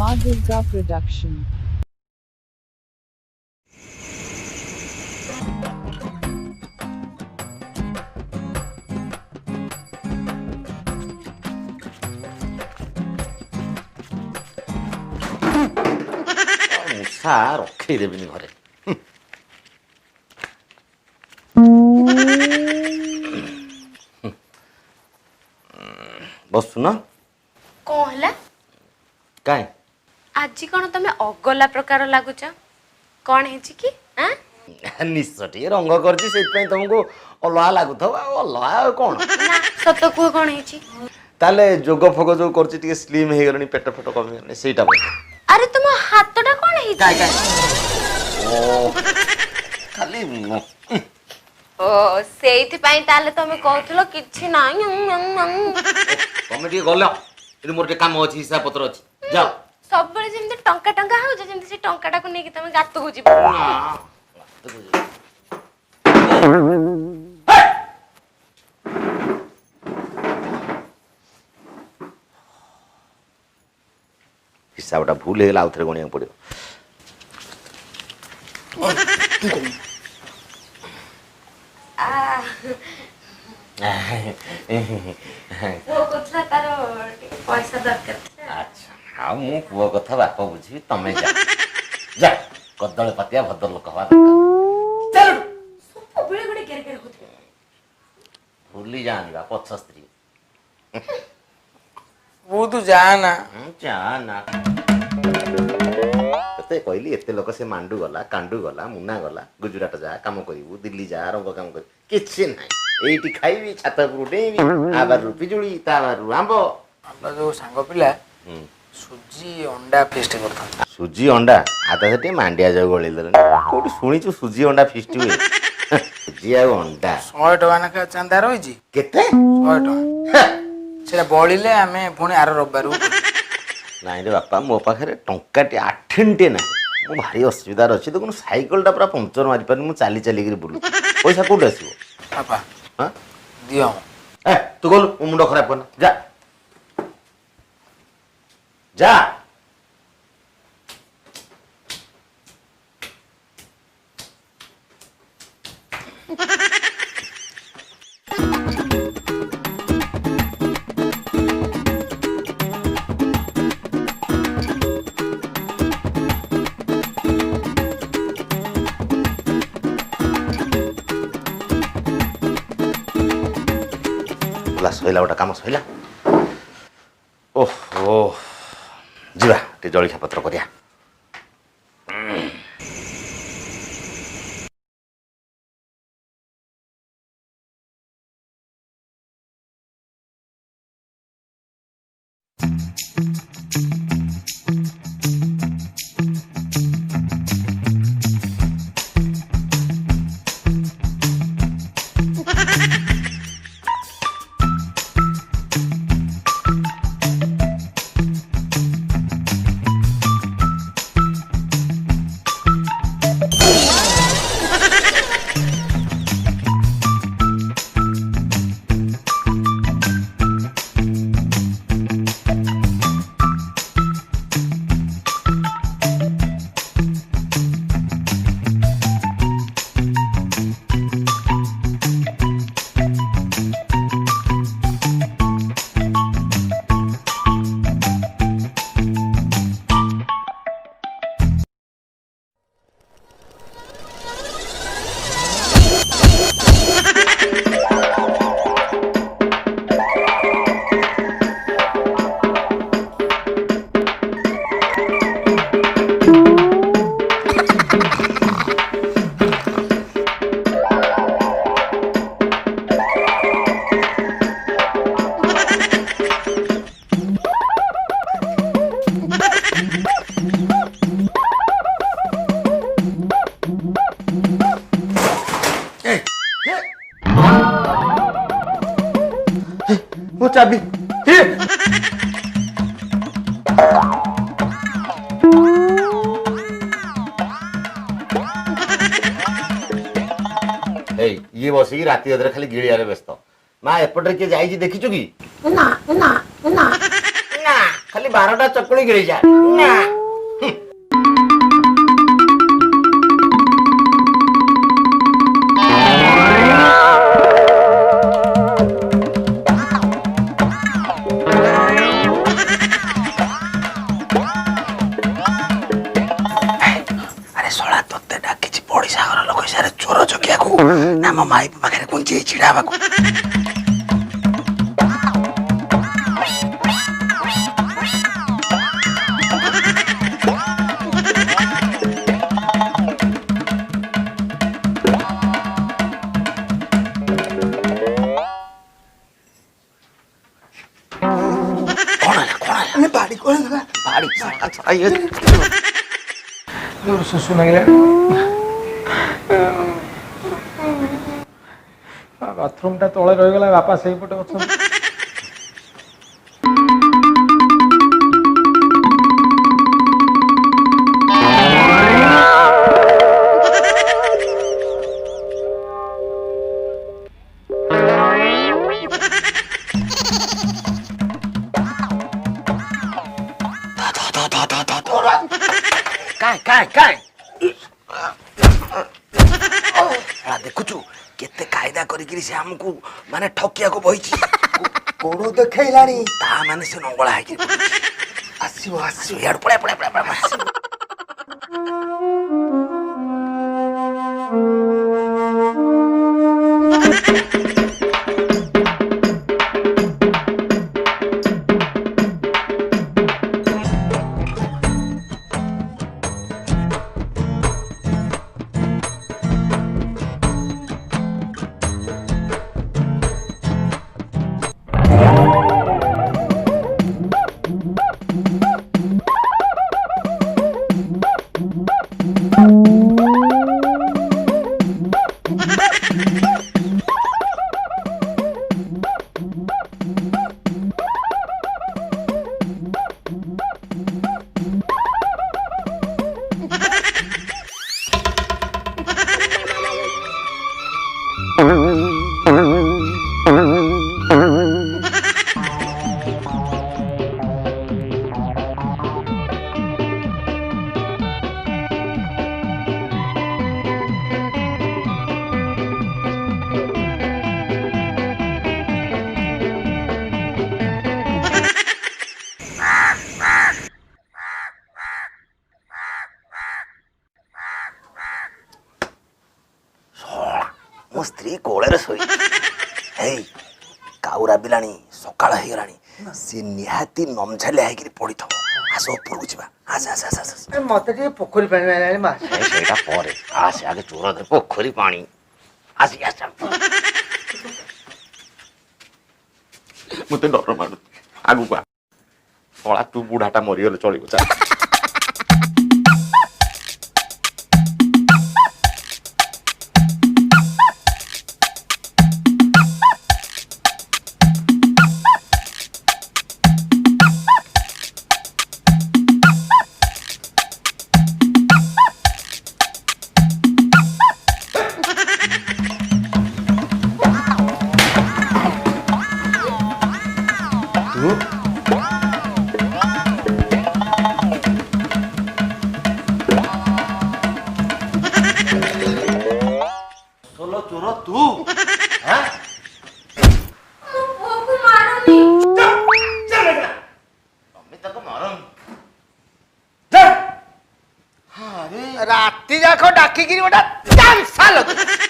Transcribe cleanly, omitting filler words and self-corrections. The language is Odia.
Ma Durga Production. ମୂଷା ରଖେଇଦେବିନି ଘରେ। ବସୁନ କଣ ହେଲା? କାଇଁ ଆଜି କଣ ତମେ ଅଗଲା ପ୍ରକାର ଲାଗୁଛ? କଣ ହେଇଛି କି? ନିଶ ଟିକେ ରଙ୍ଗ କରିଛି ସେଇଥିପାଇଁ ତମକୁ ଅଲଗା ଲାଗୁଥିବ। ଆଉ ଅଲଗା ଆଉ କଣ? ନା ସତ କୁହ କଣ ହେଇଛି? ତାହେଲେ ଯୋଗ ଫୋଗ ଯୋଉ କରୁଛି ଟିକେ ସ୍ଲିମ୍ ହେଇଗଲାଣି, ପେଟ ଫେଟ କମିଗଲାଣି ସେଇଟା ବୋଧେ। ଆରେ ତୁମ ହାତଟା କଣ ହେଇଛି? ଓ ଖାଲି ଓ ସେଇଥିପାଇଁ ତାହେଲେ ତମେ କହୁଥିଲ କିଛି ନାହିଁ। ତମେ ଟିକେ ଗଲ, ଏଠି ମୋର ଟିକେ କାମ ଅଛି, ହିସାବ ପତ୍ର ଅଛି, ଯାଅ। ସବୁବେଳେ ଯେମିତି ଟଙ୍କା ଟଙ୍କା ହଉଛ, ଯେମିତି ସେ ଟଙ୍କାଟାକୁ ନେଇକି ତମେ ଗାତକୁ ଯିବ। ହିସାବଟା ଭୁଲ ହେଇଗଲା, ଆଉ ଥରେ ଗଣିବାକୁ ପଡିବ। ପୁଅ କହୁଥିଲା ତାର ଟିକେ ପଇସା ଦରକାର ଥିଲା। ଆଚ୍ଛା, ଆଉ ମୁଁ ପୁଅ କଥା ବାପ ବୁଝିବି, ତମେ ଯା ଯା। କଦଳ ପାତିଆ ଭଦ୍ର ଲୋକ ହବା ଦରକାର। ସବୁବେଳେ ଗୋଟେ ଗେରେ ଗେରେ ହଉଥିବ। ଭୁଲି ଯାଆନି ବା ପଛ ସ୍ତ୍ରୀ। ବହୁତ ଯା ନା ଯା ନା ତତେ କହିଲି, ଏତେ ଲୋକ ସେ ମାଣ୍ଡୁ ଗଲା, କାଣ୍ଡୁ ଗଲା, ମୁନା ଗଲା, ଗୁଜୁରାଟ ଯା କାମ କରିବୁ, ଦିଲ୍ଲୀ ଯା ରଙ୍ଗ କାମ କରିବୁ, କିଛି ନାହିଁ। ଏଇଠି ଖାଇବି, ଛାତ ଉପରୁ ଡେଇଁବି, ଆ ବାରରୁ ପିଜୁଳି, ତା ବାରରୁ ଆମ୍ବ। ଆମର ଯୋଉ ସାଙ୍ଗ ପିଲା ସୁଜି ଅଣ୍ଡା ଫିଷ୍ଟ କରିଥାନ୍ତି। ସୁଜି ଅଣ୍ଡା? ଆଉ ତା ଟିକେ ମାଣ୍ଡିଆ ଯାଉ ଗଳେଇ ଦେଲେନି। କୋଉଠି ଶୁଣିଛୁ ସୁଜି ଅଣ୍ଡା ଫିଷ୍ଟ ହୁଏ? ସୁଜି ଆଉ ଅଣ୍ଡା 100 ଟଙ୍କା ଲେଖା ଚାନ୍ଦା ରହିଛି। କେତେ? 100 ଟଙ୍କା। ସେଟା ବଳିଲେ ଆମେ ପୁଣି ଆର ରବିବାରକୁ କରିବୁ। ନାଇଁ ରେ ବାପା, ମୋ ପାଖରେ ଟଙ୍କାଟେ ଆଠେଣ୍ଟେ ନାହିଁ। ମୁଁ ଭାରି ଅସୁବିଧାରେ ଅଛି। ଦେଖୁନୁ ସାଇକେଲଟା ପୁରା ପଙ୍କଚର ମାରିପାରୁନି, ମୁଁ ଚାଲି ଚାଲିକିରି ବୁଲୁଛି। ପଇସା କୋଉଠି ଆସିବ? ବାପା ହଁ ଦିଅ। ତୁ ଗଲୁ, ମୋ ମୁଣ୍ଡ ଖରାପ କରନା, ଯା ଯା। ସଇଲା, ଗୋଟେ କାମ ସଇଲା। ଓହୋ, ଯିବା ଟିକେ ଜଳଖିଆ ପତ୍ର କରିବା। ମୋ ଚାବି। ଇଏ ବସିକି ରାତି ଅଧରେ ଖାଲି ଗିଳିଆରେ ବ୍ୟସ୍ତ। ମା ଏପଟରେ କିଏ ଯାଇଛି ଦେଖିଛୁ କି? ନା ଖାଲି 12ଟା ଚକୁଳି ଗିଳିଯା ନା। ଆରେ ଶଳା ତତେ ଡାକିଛି ପଡିଶା ଘର ଲୋକ ହିସାବରେ ଚୋର ଜଗିବାକୁ ନା ମୋ ମାଇ ପାଖରେ କୁଞ୍ଚି ହେଇ ଛିଡା ହେବାକୁ। ଶୁଶୁ ଲାଗିଲା ବାଥରୁମଟା ତଳେ ରହିଗଲା ବାପା ସେଇପଟେ ଅଛନ୍ତି। ଦେଖୁଛୁ କେତେ କାଇଦା କରିକିରି ସେ ଆମକୁ ମାନେ ଠକିବାକୁ ବହିଛି। ଗୋଡ ଦେଖେଇଲାଣି ତା ମାନେ ସେ ନଙ୍ଗଳା ହେଇକି ଆସିବ ଆସିବ ଇଆଡୁ ପଳା ପଳା ପଳା ପଳା ଆସିବ। ମୋ ସ୍ତ୍ରୀ କୋଳରେ ଶୋଇ ହେଇ କାଉରା ବିଲାଣି ସକାଳ ହେଇଗଲାଣି ସେ ନିହାତି ନମଝାଲିଆ ହେଇକିରି ପଡିଥିବ। ଆସ ଉପରକୁ ଯିବା ଆସ ଆସ ଆସ ଆସ। ମତେ ଟିକେ ପୋଖରୀ ପାଣି ମାରିଲାଣି ମାଛ ସେଇଟା ପରେ ଆସେ ଆଗେ ଚୋର ଧରେ ପୋଖରୀ ପାଣି ଆସି ଆସ। ମତେ ଡର ମାଡୁଛି ଆଗକୁ ଆ ଶଳା ତୁ ବୁଢାଟା ମରିଗଲେ ଚଳିବ ଚାଲ। ଚୋର ତୁ ରାତି ଯାକ ଡାକିକିରି ଗୋଟେ ଚାନ୍ସା ଲଗେଇ